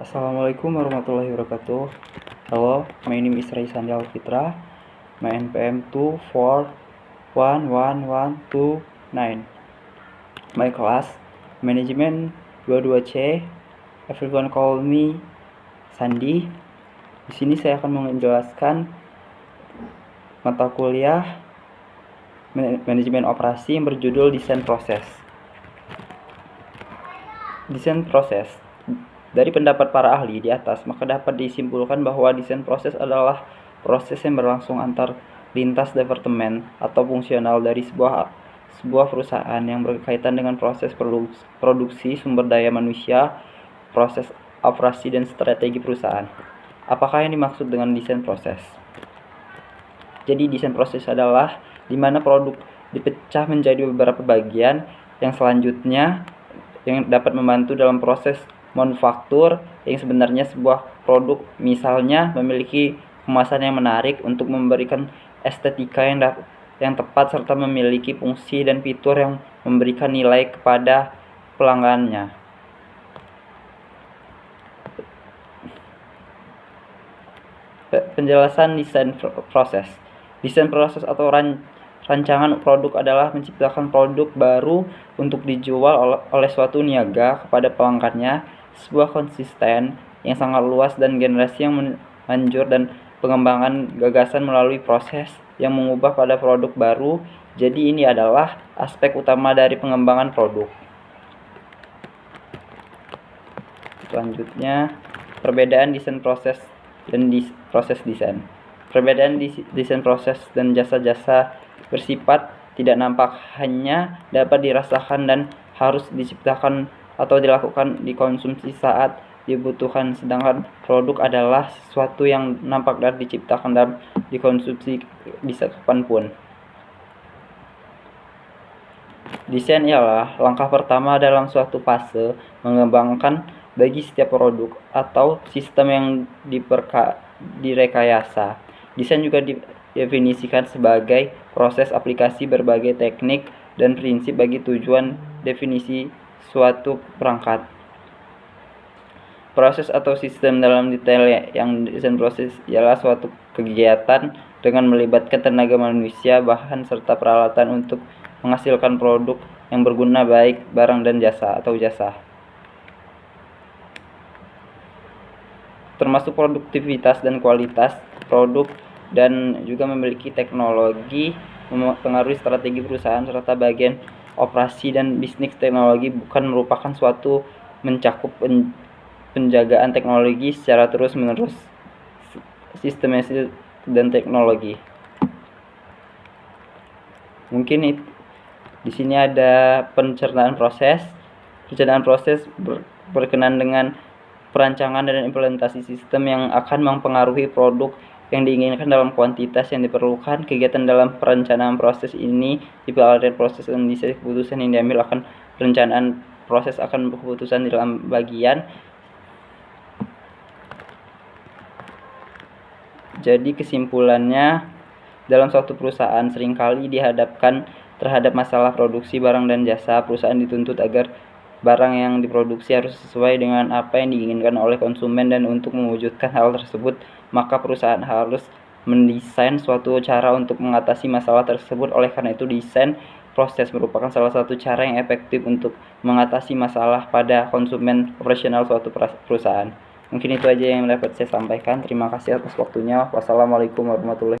Assalamualaikum warahmatullahi wabarakatuh. Hello, my name is Raisandi Alfitra. My NPM 2411129. My class Management 22C. Everyone call me Sandi. Di sini saya akan menjelaskan mata kuliah manajemen operasi yang berjudul desain proses. Desain proses. Dari pendapat para ahli di atas, maka dapat disimpulkan bahwa desain proses adalah proses yang berlangsung antar lintas departemen atau fungsional dari sebuah perusahaan yang berkaitan dengan proses produksi sumber daya manusia, proses operasi dan strategi perusahaan. Apakah yang dimaksud dengan desain proses? Jadi desain proses adalah di mana produk dipecah menjadi beberapa bagian yang selanjutnya yang dapat membantu dalam proses manufaktur yang sebenarnya sebuah produk misalnya memiliki kemasan yang menarik untuk memberikan estetika yang tepat serta memiliki fungsi dan fitur yang memberikan nilai kepada pelanggannya. Penjelasan desain proses. Desain proses atau rancangan produk adalah menciptakan produk baru untuk dijual oleh suatu niaga kepada pelanggannya. Sebuah konsisten yang sangat luas dan generasi yang manjur dan pengembangan gagasan melalui proses yang mengubah pada produk baru. Jadi ini adalah aspek utama dari pengembangan produk. Selanjutnya, perbedaan desain proses dan proses desain. Perbedaan desain proses dan jasa-jasa bersifat tidak nampak, hanya dapat dirasakan dan harus diciptakan atau dilakukan dikonsumsi saat dibutuhkan, sedangkan produk adalah sesuatu yang nampak dan diciptakan dan dikonsumsi bisa kapanpun. Desain ialah langkah pertama dalam suatu fase mengembangkan bagi setiap produk atau sistem yang direkayasa. Desain juga didefinisikan sebagai proses aplikasi berbagai teknik dan prinsip bagi tujuan definisi suatu perangkat. Proses atau sistem dalam detail yang desain proses ialah suatu kegiatan dengan melibatkan tenaga manusia, bahan, serta peralatan untuk menghasilkan produk yang berguna baik barang dan jasa atau jasa. Termasuk produktivitas dan kualitas produk dan juga memiliki teknologi mempengaruhi strategi perusahaan serta bagian operasi dan bisnis. Teknologi bukan merupakan suatu mencakup penjagaan teknologi secara terus-menerus, sistematis dan teknologi. Mungkin di sini ada pencernaan proses. Pencernaan proses berkenaan dengan perancangan dan implementasi sistem yang akan mempengaruhi produk yang diinginkan dalam kuantitas yang diperlukan. Kegiatan dalam perencanaan proses ini dipilah proses dan desain. Keputusan yang diambil akan perencanaan proses akan keputusan dalam bagian. Jadi kesimpulannya, dalam suatu perusahaan seringkali dihadapkan terhadap masalah produksi barang dan jasa. Perusahaan dituntut agar barang yang diproduksi harus sesuai dengan apa yang diinginkan oleh konsumen, dan untuk mewujudkan hal tersebut, maka perusahaan harus mendesain suatu cara untuk mengatasi masalah tersebut. Oleh karena itu, desain proses merupakan salah satu cara yang efektif untuk mengatasi masalah pada konsumen operasional suatu perusahaan. Mungkin itu aja yang dapat saya sampaikan. Terima kasih atas waktunya. Wassalamualaikum warahmatullahi wabarakatuh.